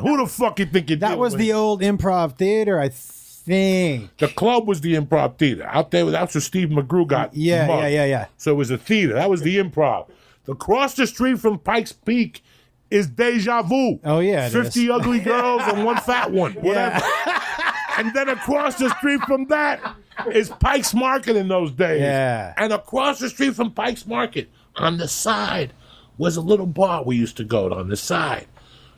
Who the fuck you think you did? That was the old Improv Theater, I think. The club was the Improv Theater. Out there, that's where Steve McGrew got mugged. Yeah. So it was a theater. That was the Improv. Across the street from Pikes Peak is Deja Vu. Oh, yeah. 50 ugly girls and one fat one. Whatever. And then across the street from that is Pikes Market in those days. Yeah. And across the street from Pikes Market, on the side, was a little bar we used to go to on the side.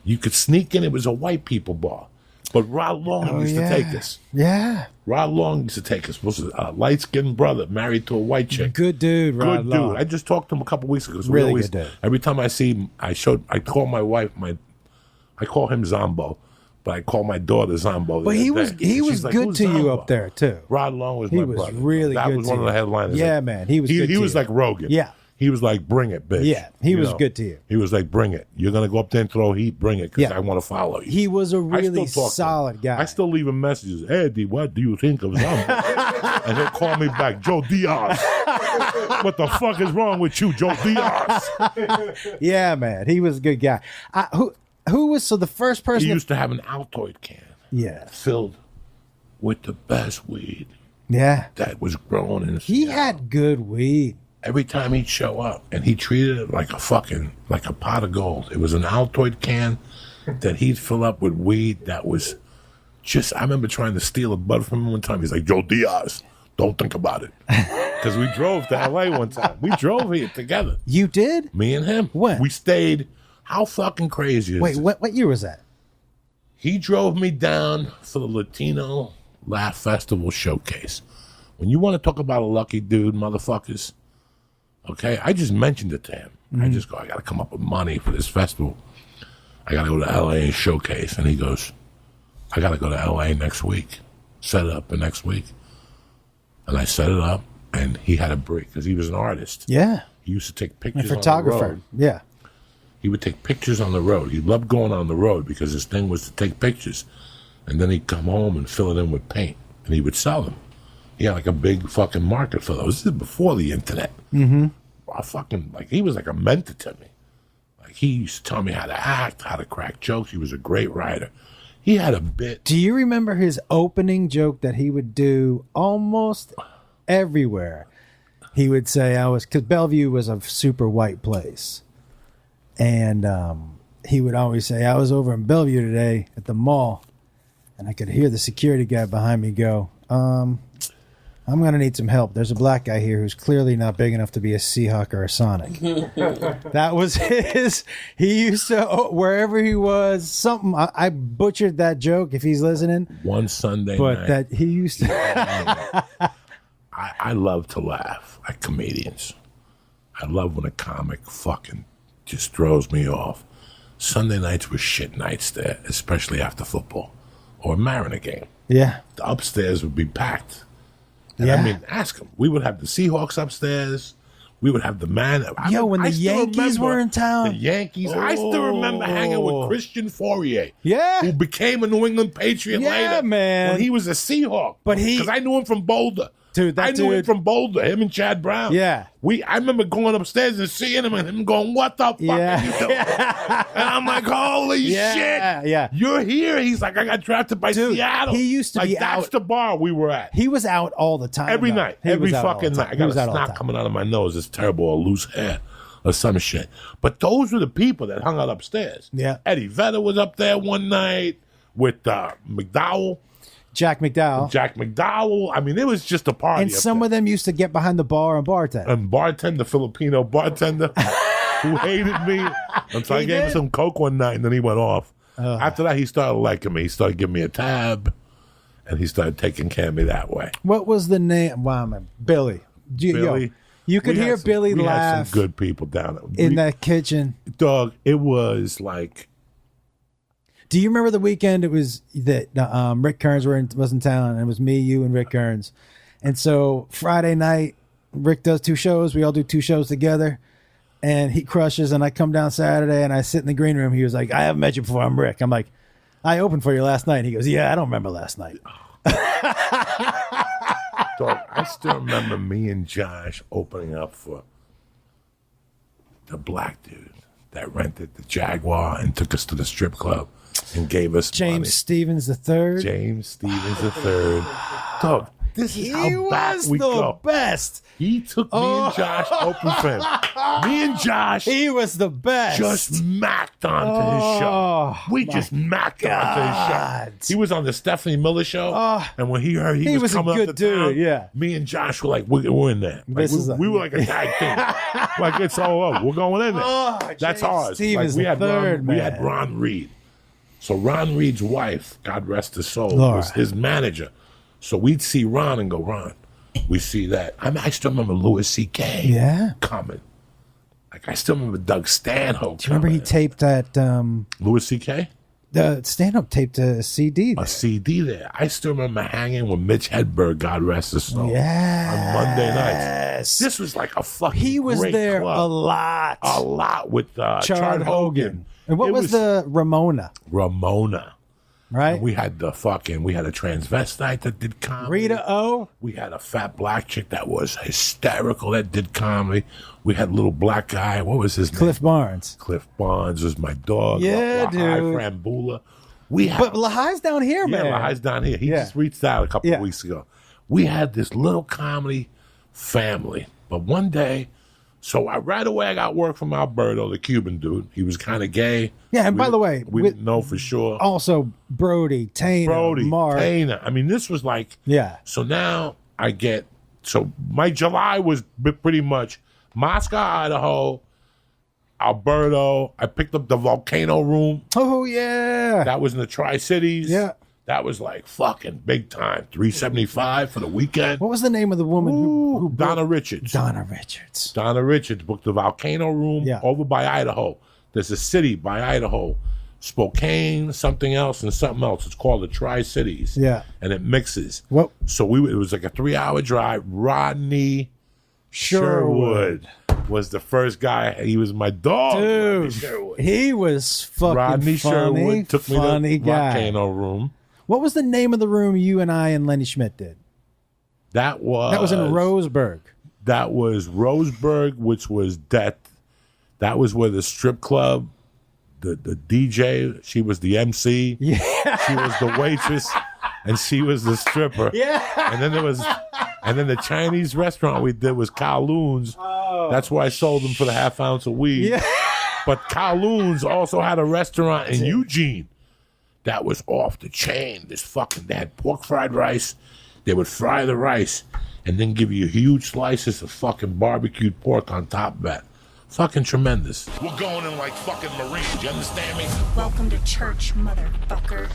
You could sneak in. It was a white people bar. But Rod Long used to take us. Yeah. Rod Long used to take us. Was a light-skinned brother married to a white chick. Good dude, Rod Long. Good dude. I just talked to him a couple weeks ago. So really good dude. Every time I see him, I call my wife, I call him Zombo, but I call my daughter Zombo. But he was good to you up there, too. Rod Long was my brother. He was really good to you. That was one of the headliners. Yeah, man. He was good to you. He was like Rogan. Yeah. He was like, bring it, bitch. Yeah, he was good to you. He was like, bring it. You're going to go up there and throw heat, bring it, because I want to follow you. He was a really solid guy. I still leave him messages. Eddie, what do you think of Zombo? And he'll call me back, Joe Diaz. What the fuck is wrong with you, Joe Diaz? Yeah, man. He was a good guy. Who was, so the first person? He used to have an Altoid can. Yeah. Filled with the best weed. Yeah. That was grown in He had good weed. Every time he'd show up, and he treated it like a pot of gold. It was an Altoid can that he'd fill up with weed that was just, I remember trying to steal a bud from him one time. He's like, Joe Diaz, don't think about it. Because we drove to L.A. one time. We drove here together. You did? Me and him. When? We stayed. How fucking crazy is Wait, it? what year was that? He drove me down for the Latino Laugh Festival showcase. When you want to talk about a lucky dude, motherfuckers, okay, I just mentioned it to him. I just go, I got to come up with money for this festival. I got to go to L.A. and showcase. And he goes, I got to go to L.A. next week. Set it up for next week. And I set it up, and he had a break because he was an artist. Yeah. He used to take pictures A photographer. on the road. Yeah. He would take pictures on the road. He loved going on the road because his thing was to take pictures. And then he'd come home and fill it in with paint, and he would sell them. He had like a big fucking market for those. This is before the internet. Mm-hmm. He was like a mentor to me. Like, he used to tell me how to act, how to crack jokes. He was a great writer. He had a bit. Do you remember his opening joke that he would do almost everywhere? He would say, because Bellevue was a super white place. And he would always say, I was over in Bellevue today at the mall, and I could hear the security guy behind me go, I'm going to need some help. There's a black guy here who's clearly not big enough to be a Seahawk or a Sonic. That was his. He used to, wherever he was, something. I butchered that joke if he's listening. One Sunday but night. That he used to. I love to laugh at comedians. I love when a comic fucking just throws me off. Sunday nights were shit nights there, especially after football or a Mariner game. Yeah. The upstairs would be packed. And yeah. I mean, ask them. We would have the Seahawks upstairs. We would have the man. When the Yankees were in town. The Yankees. Oh. I still remember hanging with Christian Fourier. Yeah. Who became a New England Patriot later. Yeah, man. When he was a Seahawk. Because I knew him from Boulder. Dude, I knew him from Boulder, him and Chad Brown. Yeah. I remember going upstairs and seeing him and him going, what the fuck are you doing? And I'm like, holy shit. Yeah. You're here. He's like, I got drafted by Seattle. He used to be out. That's the bar we were at. He was out all the time. Every night. Every fucking night. I got a snot coming out of my nose. It's terrible. Or loose hair or some shit. But those were the people that hung out upstairs. Yeah. Eddie Vedder was up there one night with McDowell. Jack McDowell. I mean, it was just a party. And some of them used to get behind the bar and bartend. And the Filipino bartender who hated me. So I gave him some Coke one night, and then he went off. After that, he started liking me. He started giving me a tab, and he started taking care of me that way. What was the name? Wow, man. Billy. Billy. You could hear Billy laugh. We had some good people down there. In that kitchen. Dog, it was like... Do you remember the weekend it was that Rick Kearns was in town, and it was me, you, and Rick Kearns. And so Friday night, Rick does 2 shows. We all do 2 shows together, and he crushes. And I come down Saturday, and I sit in the green room. He was like, I haven't met you before. I'm Rick. I'm like, I opened for you last night. He goes, yeah, I don't remember last night. Dog, I still remember me and Josh opening up for the black dude that rented the Jaguar and took us to the strip club. and gave us James money. Stevens III. James Stevens III. Dog, this is how back we go. Best. He took me and Josh open for him. Me and Josh He was the best. just macked onto his show. We just macked onto his show. He was on the Stephanie Miller show, and when he heard he was a coming good up to town, dude, yeah. me and Josh were like, we're in there. Like, we were like a tag team. Like, it's all up. We're going in there. That's James ours. Stevens Like, we had man. Ron Reed. So Ron Reed's wife, God rest his soul, Laura. was his manager. So we'd see Ron and go, Ron, we see that. I still remember Louis C.K. Yeah. coming. Like, I still remember Doug Stanhope. Do you remember he taped that? Louis C.K.? The stand-up taped a CD. A CD there. I still remember hanging with Mitch Hedberg, God rest his soul, Yes. on Monday nights. This was like a fucking He was great there club. a lot with Chard Hogan. And what It was the Ramona? Ramona. Right? We had a transvestite that did comedy. Rita O. We had a fat black chick that was hysterical that did comedy. We had a little black guy. What was his name? Cliff Barnes. Cliff Barnes was my dog. Yeah, dude. Frambula. We had, But Lahai's down here, man. yeah, Lahai's down here. He Yeah. just reached out a couple of weeks ago. We had this little comedy family. But one day, right away I got work from Alberto, the Cuban dude. He was kind of gay. Yeah, and by the way, we didn't know for sure. Also, Brody, Tana, Mark. Tana. I mean, this was like... Yeah. So now my July was pretty much Moscow, Idaho, Alberto. I picked up the Volcano Room. Oh, yeah. That was in the Tri-Cities. Yeah. That was like fucking big time. $375 for the weekend. What was the name of the woman who Donna Richards. Donna Richards. Donna Richards booked the Volcano Room over by Idaho. There's a city by Idaho, Spokane, something else, and something else. It's called the Tri-Cities. Yeah. And it mixes. What? So it was like a 3-hour drive. Rodney Sherwood was the first guy. He was my dog. Dude, he was fucking Rodney funny. Sherwood took me to the guy. Volcano Room. What was the name of the room you and I and Lenny Schmidt did? That was in Roseburg. That was Roseburg, which was that was where the strip club, the DJ, she was the MC. Yeah. She was the waitress and she was the stripper. Yeah. And then the Chinese restaurant we did was Kowloon's. Oh. That's why I sold them for the half ounce of weed. Yeah. But Kowloon's also had a restaurant in Eugene that was off the chain. They had pork fried rice. They would fry the rice and then give you huge slices of fucking barbecued pork on top of that. Fucking tremendous. We're going in like fucking Marines. You understand me? Welcome to church, motherfucker.